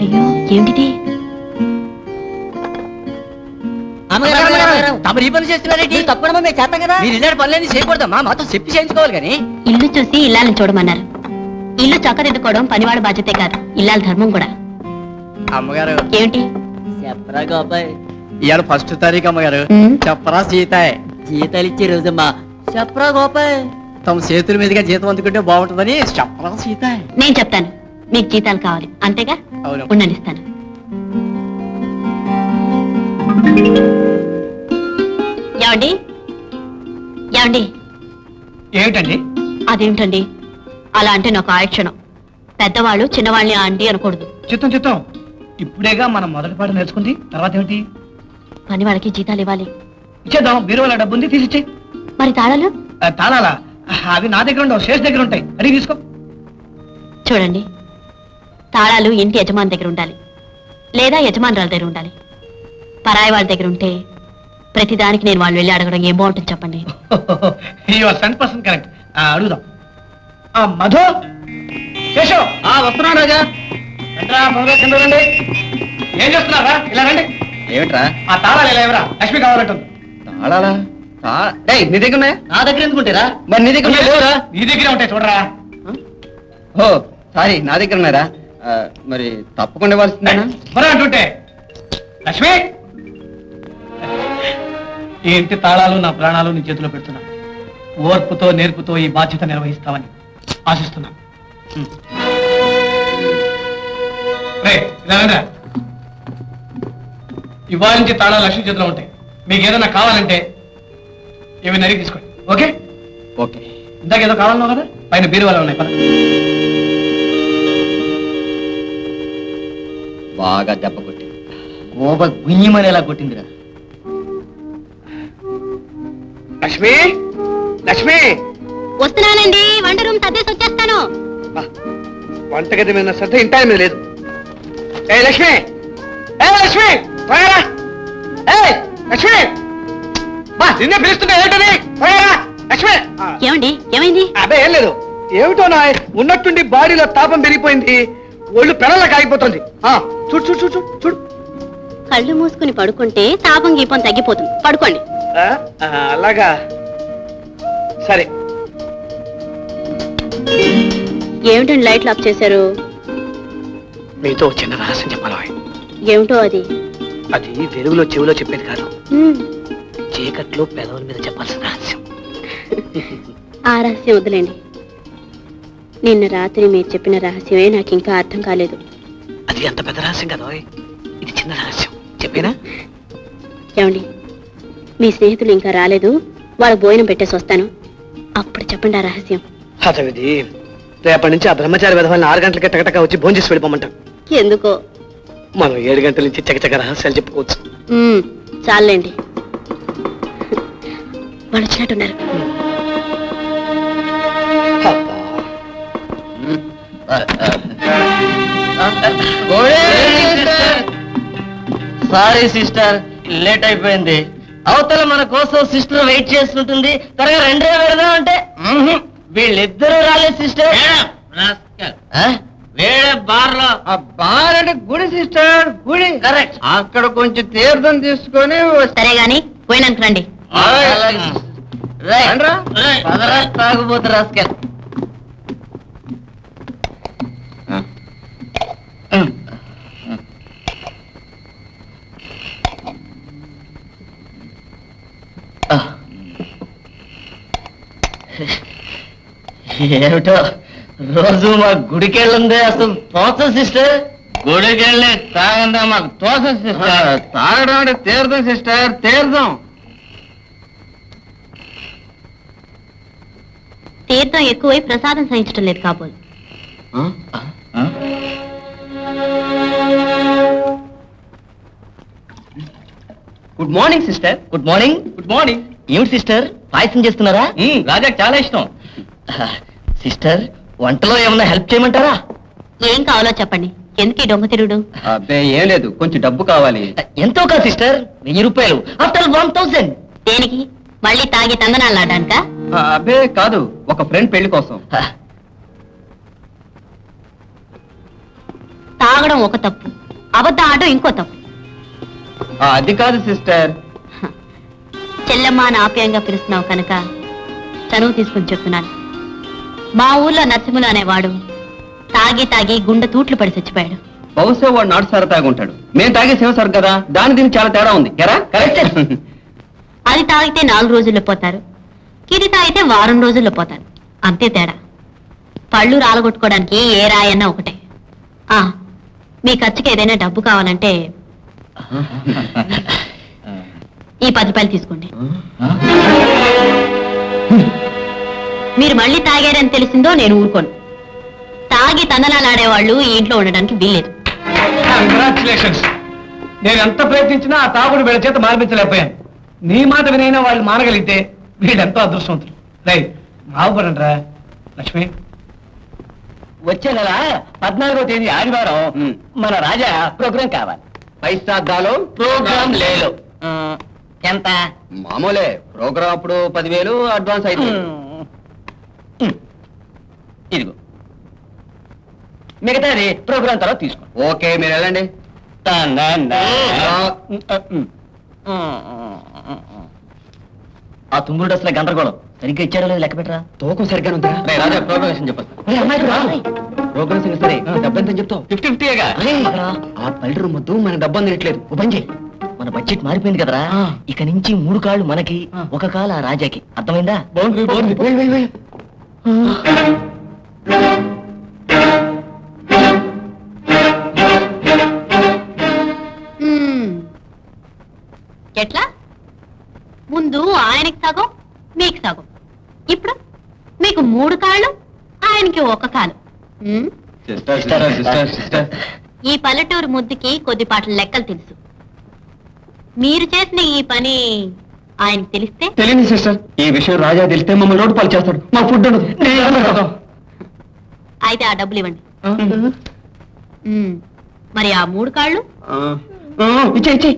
అయ్యో ఏమిటిది? తమరు ఈ పని చేస్తున్నారేంటి? తప్పకుండా మేము చేస్తాం కదా. మీరు ఇలాంటి పనులన్నీ చేయకూడదమ్మా, మాతో చెప్పి చేయించుకోవాలి. కానీ ఇల్లు చూసి ఇల్లాలని చూడమన్నారు. ఇల్లు చక్కదిద్దుకోవడం పనివాడు బాధ్యతే కాదు, ఇల్లాల ధర్మం కూడా. అమ్మగారు ఏమిటి? చెప్పరా గోపాయ్, ఇవాళ 1వ తారీఖు అమ్మగారు. చెప్పరా సీతాయ్, జీతాలు ఇచ్చే రోజమ్మా. చెప్పరా గోపాయ్, తమ చేతుల మీదుగా జీతం అందుకుంటే బాగుంటుందని చెప్పరా సీతాయ్. నేను చెప్తాను, మీకు జీతాలు కావాలి అంతేగా? అవును. ఉండనిస్తాను. ఏమండి ఏమండి? ఏమిటండి? అదేమిటండి అలా అంటే నాకు ఆయుక్షణం. పెద్దవాళ్ళు చిన్నవాళ్ళని ఆంటీ అనకూడదు. చిత్తం చిత్తం, ఇప్పుడేగా మనం మొదటి పాట నేర్చుకుంది. తర్వాత ఏమిటి? పని వాళ్ళకి జీతాలు ఇవ్వాలి. ఇచ్చేద్దాం, బీరువాల డబ్బు ఉంది, తీసిచ్చే. మరి తాళాలు? తాళాలా? అవి నా దగ్గర ఉండవు, శేష్ దగ్గర ఉంటాయి, అడిగి తీసుకో. చూడండి, తాళాలు ఇంటి యజమాని దగ్గర ఉండాలి, లేదా యజమానురాల దగ్గర ఉండాలి. పరాయి వాళ్ళ దగ్గర ఉంటే ప్రతిదానికి నేను వాళ్ళు వెళ్ళి అడగడం ఏం బాగుంటుంది చెప్పండి. 100% కరెక్ట్. అడుగుదాం. మధు, శేషు, వస్తున్నాను రాజా. రండి. ఏం చేస్తున్నారా? ఇలా రండి. ఏమిట్రా? ఆ తాళాలు ఇలా ఎవరా? లక్ష్మి కావాలంటుంది. తాళాలా? నీ దగ్గర ఉన్నాయా? నా దగ్గర ఎందుకుంటారా? మరి నీ దగ్గర లేవురా? నీ దగ్గరే ఉంటాయి, చూడరా. ఓ సారీ, నా దగ్గర ఉన్నారా? మరి తప్పకుండా ఇవ్వాల్సిందేనా? మరి అంటుంటే లక్ష్మి, ఈ ఇంటి తాళాలు నా ప్రాణాలు నీ చేతిలో పెడుతున్నా. ఓర్పుతో నేర్పుతో ఈ బాధ్యత నిర్వహిస్తామని ఆశిస్తున్నా. ఇవాళ నుంచి తాళాలు లక్ష్మి చేతిలో ఉంటాయి. మీకు ఏదైనా కావాలంటే ఇవి నరికి తీసుకోండి. Okay okay. ఇందాక ఏదో కావాలన్నావు కదా, పైన బీరువాలో ఉన్నాయి. పద. బాగా దెబ్బ కొట్టింది. గోబ గుయ్యమనేలా కొట్టిందిరా. లక్ష్మి, లక్ష్మి, వస్తున్నానండి. వంట రూమ్ సర్దేసి వచ్చేస్తాను. వంటగది మీద శ్రద్ధ ఇంటి మీద లేదు. ఏ లక్ష్మి, ఏ లక్ష్మి, లక్ష్మి, నిన్నే పిలుస్తుంటే ఏంటని? లక్ష్మి. ఏమండి ఏమైంది? అదే ఏం లేదు. ఏమిటో నా ఉన్నట్టుండి బాడీలో తాపం పెరిగిపోయింది, ఒళ్ళు పెనలా కాగిపోతుంది. చూడు చూడు చూడు చూడు. కళ్ళు మూసుకుని పడుకుంటే తాపం గీపం తగ్గిపోతుంది. పడుకోండి. అలాగా, సరే. ఏమిటండి లైట్లు ఆఫ్ చేశారు? మీతో చిన్న రహస్యం చెప్పాలి. ఏమిటో అది? అది వెలుగులో చెవిలో చెప్పేది కాదు, చీకట్లో పెదవుల మీద చెప్పాల్సిన రహస్యం. ఆ రహస్యం వదిలేండి. నిన్న రాత్రి మీరు చెప్పిన రహస్యమే నాకు ఇంకా అర్థం కాలేదు. అది అంత పెద్ద రహస్యం కదా, ఇది చిన్న రహస్యం. చెప్పేనా? ఏమండి, మీ స్నేహితులు ఇంకా రాలేదు, వాళ్ళ భోజనం పెట్టేసి వస్తాను, అప్పుడు చెప్పండి ఆ రహస్యం. అదవిది, రేపటి నుంచి ఆ బ్రహ్మచారి విధవాళ్ళని 6 గంటలకి టకటక వచ్చి భోజనం చేసి వెళ్ళిపోమంటాం. ఎందుకో మనం 7 గంటల నుంచి చకచక రహస్యాలు చెప్పుకోవచ్చు. చాలండి, వాళ్ళు వచ్చినట్టున్నారు. సారీ సిస్టర్, లేట్ అయిపోయింది. అవతల మన కోసం సిస్టర్ వెయిట్ చేస్తుంటుంది. త్వరగా 2 పెడదాం అంటే వీళ్ళిద్దరూ రాలేదు సిస్టర్. వేరే బార్ లో. బార్ అంటే గుడి సిస్టర్, గుడి. కరెక్ట్. అక్కడ కొంచెం తీర్థం తీసుకొని సరే గాని పోయినాక రండి. తాగుబోతు రాస్కెల్. ఏమిటో రోజు మా గుడికెళ్ళందే అసలు తోచ సిస్టర్. గుడికెళ్ళి తాగందా మాకు తోచ సిస్టర్. తాగడం అంటే తీర్థం సిస్టర్, తీర్థం. తీర్థం ఎక్కువై ప్రసాదం సహించడం లేదు కాబోలు. Good morning sister. Good morning. Good morning. ఏమిటి సిస్టర్, పాయసం చేస్తున్నారా? రాజాకి చాలా ఇష్టం. సిస్టర్, వంటలో ఏమన్నా హెల్ప్ చేయమంటారా? ఏం కావాలో చెప్పండి. ఎందుకు ఈ దొంగ తిరుగుడు? అబ్బే ఏం లేదు, కొంచెం డబ్బు కావాలి. ఎంతో కాదు సిస్టర్, 1000 రూపాయలు. ఆఫ్టర్ 1000. దేనికి? మళ్ళీ తాగి తందనాలు ఆడడానికా? అబ్బే కాదు, ఒక ఫ్రెండ్ పెళ్లి కోసం. తాగడం ఒక తప్పు, అబద్ధం ఆడడం ఇంకో తప్పు. అది కాదు సిస్టర్. చెల్లెమ్మ అని ఆప్యాయంగా పిలుస్తున్నావు కనుక చనువు తీసుకుని చెప్తున్నాను. మా ఊర్లో నరసింహులు అనేవాడు తాగి తాగి గుండె తూట్లు పడి చచ్చిపోయాడు. బహుశా వాడు నాటు సారా తాగి ఉంటాడు. మేము తాగే శివసారు కదా, దాని దీనికి చాలా తేడా ఉంది. కరెక్ట్. అది తాగితే 4 రోజుల్లో పోతారు, ఇది తాగితే వారం రోజుల్లో పోతారు, అంతే తేడా. పళ్ళు రాలగొట్టుకోవడానికి ఏ రాయన్నా ఒకటే. ఆ మీ ఖర్చుకి ఏదైనా డబ్బు కావాలంటే ఈ 10 రూపాయలు తీసుకోండి. మీరు మళ్ళీ తాగారని తెలిసిందో నేను ఊరుకోను. తాగి తందనాలాడేవాళ్ళు ఈ ఇంట్లో ఉండడానికి వీల్లేదు. కంగ్రాచులేషన్స్. నేను ఎంత ప్రయత్నించినా ఆ తాగుడు వీళ్ళ చేత మానిపించలేకపోయాను. నీ మాట వినైనా వాళ్ళు మానగలిగితే వీళ్ళెంతో అదృష్టవంతులు. రైట్, మావుపడంరా. లక్ష్మి, వచ్చే నెల 14వ తేదీ ఆదివారం మన రాజా ప్రోగ్రాం కావాలి. పైసాద్దాలో ప్రోగ్రాం లేదు. ఎంత? మామూలే. ప్రోగ్రాం అప్పుడు 10,000 అడ్వాన్స్ అయితే. ఇదిగో మిగతాది ప్రోగ్రాం తర్వాత తీసుకో. ఓకే, మీరు వెళ్ళండి. ఆ తుమ్ముడు అసలు గందరగోళం. సరిగ్గా ఇచ్చారో లేదు లెక్క పెట్టరా. తూకం సరిగ్గా ఉందా? రాజా ప్రోగ్రామ్ చెప్పేస్తా. ప్రోగ్రామ్ సరే, డబ్బెంత చెప్తావు? 50-50గా. ఆ పల్లెటూరు ముద్దు మన డబ్బు అందట్లేదు. ఓ పని చేయి, మన బడ్జెట్ మారిపోయింది కదరా. ఇక నుంచి 3 కాళ్ళు మనకి, 1 కాలు ఆ రాజాకి. అర్థమైందా? బాగుంది. ఎట్లా? ముందు ఆయనకి సగం, మీకు సగం. ఇప్పుడు మీకు 3 కాళ్ళు, ఆయనకి 1 కాలు. ఈ పల్లెటూరు ముద్దుకి కొద్దిపాట్ల లెక్కలు తెలుసు. మీరు చేసిన ఈ పని ఆయనకి తెలిస్తే? తెలియదు సిస్టర్. ఈ విషయం రాజా తెలిస్తే మమ్మల్ని రోడ్డు పాలు చేస్తాడు. మా ఫుడ్ ఉండదు. అయితే ఆ డబ్బులు ఇవ్వండి. మరి ఆ 3 కాళ్ళు? ఇచ్చే